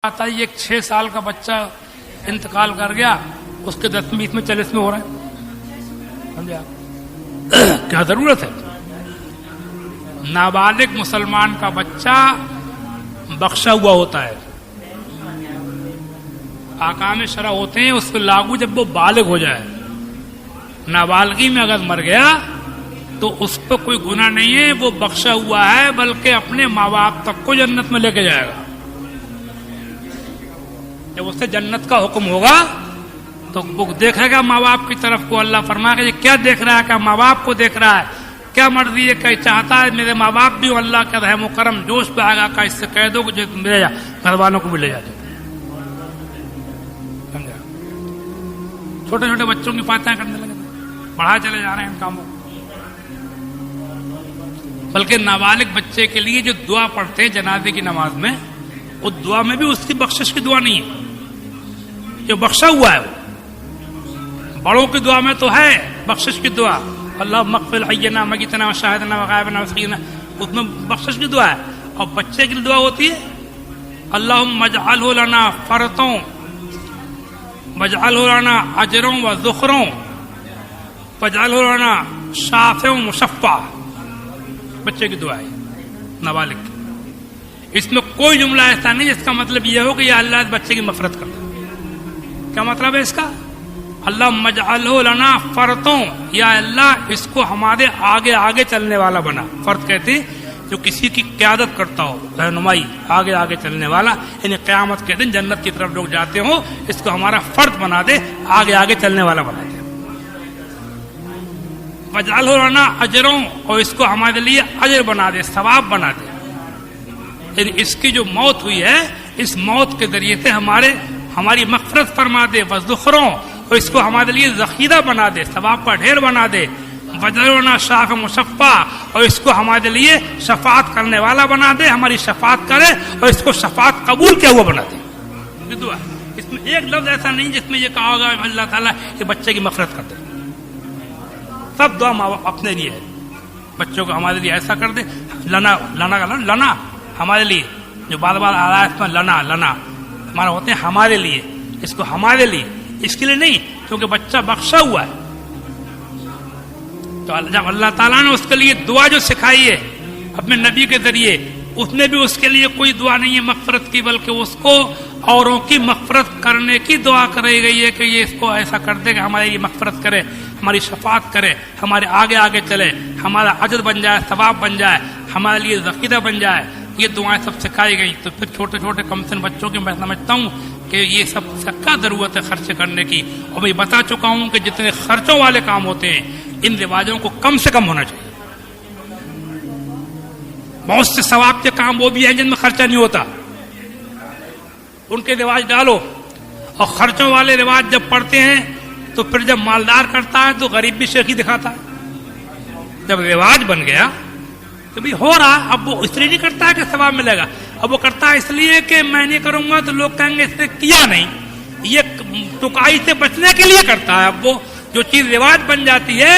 آتا ہے ایک 6 سال کا بچہ انتقال کر گیا، اس کے 10 میں 40 میں ہو رہا ہے، سمجھا؟ کیا ضرورت ہے؟ نابالغ مسلمان کا بچہ بخشا ہوا ہوتا ہے، احکام شرع ہوتے ہیں اس کو لاگو جب وہ بالغ ہو جائے۔ نابالغی میں اگر مر گیا تو اس پہ کوئی گناہ نہیں ہے، وہ بخشا ہوا ہے، بلکہ اپنے ماں باپ تک کو جنت میں لے کے جائے گا۔ جب اس سے جنت کا حکم ہوگا تو وہ دیکھے گا ماں باپ کی طرف کو، اللہ فرمائے گا یہ کیا دیکھ رہا ہے، کیا ماں باپ کو دیکھ رہا ہے، کیا مرضی ہے، کیا چاہتا ہے میرے ماں باپ بھی، اللہ کا رحم و کرم جوش پہ آئے گا، کا اس سے کہہ دو کہ میرے گھر والوں کو بھی لے جا دو۔ سمجھا؟ چھوٹے چھوٹے بچوں کی فاتحیں کرنے لگے، بڑھا چلے جا رہے ہیں ان کاموں کو۔ بلکہ نابالغ بچے کے لیے جو دعا پڑھتے ہیں جنازے کی نماز میں، اس دعا میں بھی اس کی بخشش کی دعا نہیں ہے، جو بخشا ہوا ہے۔ وہ بڑوں کی دعا میں تو ہے بخشش کی دعا، اللہ مغفر حینا میتنا وشاہدنا وغائبنا وسقینا، اس میں بخشش کی دعا ہے۔ اور بچے کی دعا ہوتی ہے اللہم اجعلہ لنا فرطوں واجعلہ لنا اجروں وذخروں واجعلہ لنا شافع مشفع۔ بچے کی دعا ہے نابالغ کی۔ اس میں کوئی جملہ ایسا نہیں جس کا مطلب یہ ہو کہ یا اللہ اس بچے کی مغفرت کر دے۔ کیا مطلب ہے اس کا؟ اللہم اجعلہ لنا فرطوں، یا اللہ اس کو ہمارے آگے آگے چلنے والا بنا۔ فرط کہتے ہیں جو کسی کی قیادت کرتا ہو، رہنمائی، آگے آگے چلنے والا، یعنی قیامت کے دن جنت کی طرف لوگ جاتے ہوں، اس کو ہمارا فرد بنا دے، آگے آگے چلنے والا بنا دے۔ وجعلہ لنا اجروں، اور اس کو ہمارے لیے اجر بنا دے، ثواب بنا دے۔ یعنی اس کی جو موت ہوئی ہے، اس موت کے ذریعے سے ہماری مغفرت فرما دے، وذخروں، اور اس کو ہمارے لیے ذخیرہ بنا دے، ثواب کا ڈھیر بنا دے۔ وجعلنا شافع مشفع، اور اس کو ہمارے لیے شفاعت کرنے والا بنا دے، ہماری شفاعت کرے اور اس کو شفاعت قبول کیا ہوا بنا دے۔ یہ دعا ہے، اس میں ایک لفظ ایسا نہیں جس میں یہ کہا ہوگا اللہ تعالیٰ یہ بچے کی مغفرت کر دے۔ سب دعا ماں باپ اپنے لیے ہے، بچوں کو ہمارے لیے ایسا کر دے، لنا ہمارے لیے، جو بار بار آ رہا ہے اس میں لنا ہمارا ہوتے ہیں ہمارے لیے، اس کو ہمارے لیے، اس کے لیے نہیں، کیونکہ بچہ بخشا ہوا ہے۔ تو جب اللہ تعالیٰ نے اس کے لیے دعا جو سکھائی ہے اپنے نبی کے ذریعے، اس میں بھی اس کے لیے کوئی دعا نہیں ہے مغفرت کی، بلکہ اس کو اوروں کی مغفرت کرنے کی دعا کرائی گئی ہے کہ یہ اس کو ایسا کر دے کہ ہماری مغفرت کرے، ہماری شفاعت کرے، ہمارے آگے آگے چلے، ہمارا اجر بن جائے، ثواب بن جائے، ہمارے لیے ذخیرہ بن جائے۔ یہ دعائیں سب سکھائی گئی۔ تو پھر چھوٹے چھوٹے کم سن بچوں کی میں سمجھتا ہوں کہ یہ سب کیا ضرورت ہے خرچ کرنے کی، اور میں بتا چکا ہوں کہ جتنے خرچوں والے کام ہوتے ہیں ان رواجوں کو کم سے کم ہونا چاہیے۔ بہت سے ثواب کے کام وہ بھی ہیں جن میں خرچہ نہیں ہوتا، ان کے رواج ڈالو۔ اور خرچوں والے رواج جب پڑھتے ہیں تو پھر جب مالدار کرتا ہے تو غریب بھی شیخی دکھاتا ہے۔ جب رواج بن گیا تو بھی ہو رہا، اب وہ اس لیے نہیں کرتا ہے کہ ثواب ملے گا، اب وہ کرتا ہے اس لیے کہ میں نہیں کروں گا تو لوگ کہیں گے اس نے کیا نہیں، یہ ٹکائی سے بچنے کے لیے کرتا ہے۔ اب وہ جو چیز رواج بن جاتی ہے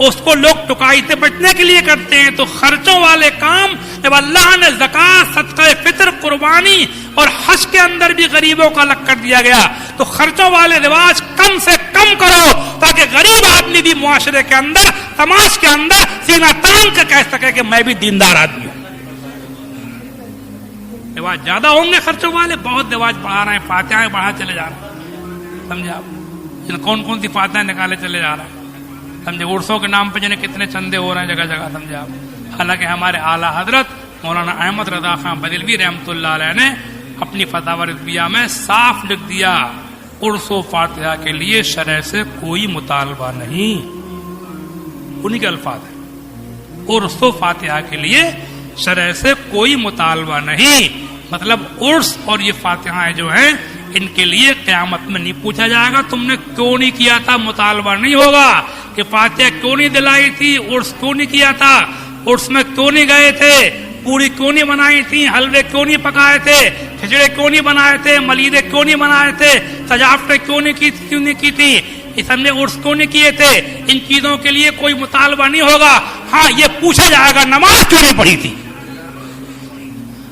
اس کو لوگ ٹکائی سے بچنے کے لیے کرتے ہیں۔ تو خرچوں والے کام جب اللہ نے زکوٰۃ، صدقہ فطر، قربانی اور حج کے اندر بھی غریبوں کا الگ کر دیا گیا، تو خرچوں والے رواج کم سے کم کرو تاکہ غریب آدمی بھی معاشرے کے اندر، سماج کے اندر سینہ تان کر کہہ سکے کہ میں بھی دیندار آدمی ہوں۔ رواج زیادہ ہوں گے خرچوں والے، بہت رواج بڑھا رہے ہیں، فاتحیں بڑھا چلے جا رہے ہیں، سمجھے آپ؟ کون کون سی فاتحیں نکالے چلے جا رہے ہیں، سمجھے؟ عرسوں کے نام پہ جنہیں کتنے چندے ہو رہے ہیں جگہ جگہ، سمجھے آپ؟ حالانکہ ہمارے اعلیٰ حضرت مولانا احمد رضا خان بریلوی رحمۃ اللہ علیہ نے اپنی فتاوی رضویہ میں صاف لکھ دیا، عرس و فاتحہ کے لیے شرع سے کوئی مطالبہ نہیں۔ انہی کے الفاظ ہیں، عرس و فاتحہ کے لیے شرع سے کوئی مطالبہ نہیں۔ مطلب عرس اور یہ فاتحہ جو ہیں ان کے لیے قیامت میں نہیں پوچھا جائے گا تم نے کیوں نہیں کیا تھا، مطالبہ نہیں ہوگا کہ فاتحہ کیوں نہیں دلائی تھی، عرس کیوں نہیں کیا تھا، عرس میں کیوں نہیں گئے تھے، پوری کیوں نہیں بنائی تھی، حلوے کیوں نہیں پکائے تھے، کھچڑے کیوں نہیں بنائے تھے، ملیدے کیوں نہیں بنائے تھے، سجاوٹیں کیوں نہیں کی تھی، اس ہم نے عرس کیوں نہیں کیے تھے۔ ان چیزوں کے لیے کوئی مطالبہ نہیں ہوگا۔ ہاں یہ پوچھا جائے گا نماز کیوں نہیں پڑھی تھی،